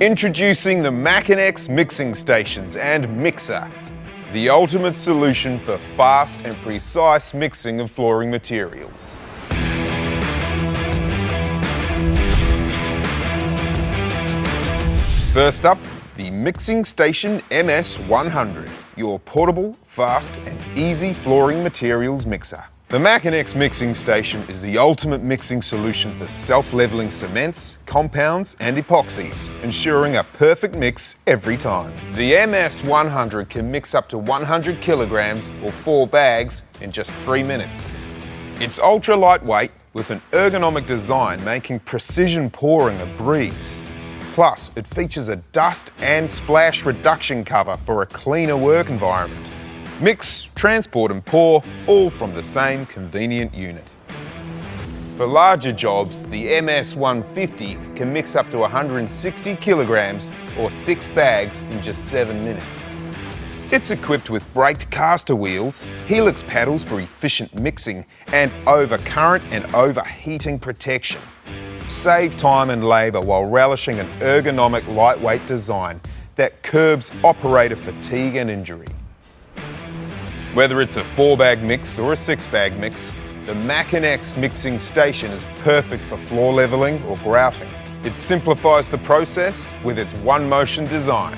Introducing the Makinex Mixing Stations and Mixer, the ultimate solution for fast and precise mixing of flooring materials. First up, the Mixing Station MS100, your portable, fast and easy flooring materials mixer. The Makinex Mixing Station is the ultimate mixing solution for self-leveling cements, compounds and epoxies, ensuring a perfect mix every time. The MS100 can mix up to 100 kilograms or 4 bags in just 3 minutes. It's ultra lightweight with an ergonomic design making precision pouring a breeze. Plus, it features a dust and splash reduction cover for a cleaner work environment. Mix, transport and pour, all from the same convenient unit. For larger jobs, the MS150 can mix up to 160 kilograms or 6 bags in just 7 minutes. It's equipped with braked caster wheels, helix paddles for efficient mixing, and overcurrent and overheating protection. Save time and labour while relishing an ergonomic lightweight design that curbs operator fatigue and injury. Whether it's a 4-bag mix or a 6-bag mix, the Makinex Mixing Station is perfect for floor levelling or grouting. It simplifies the process with its one-motion design.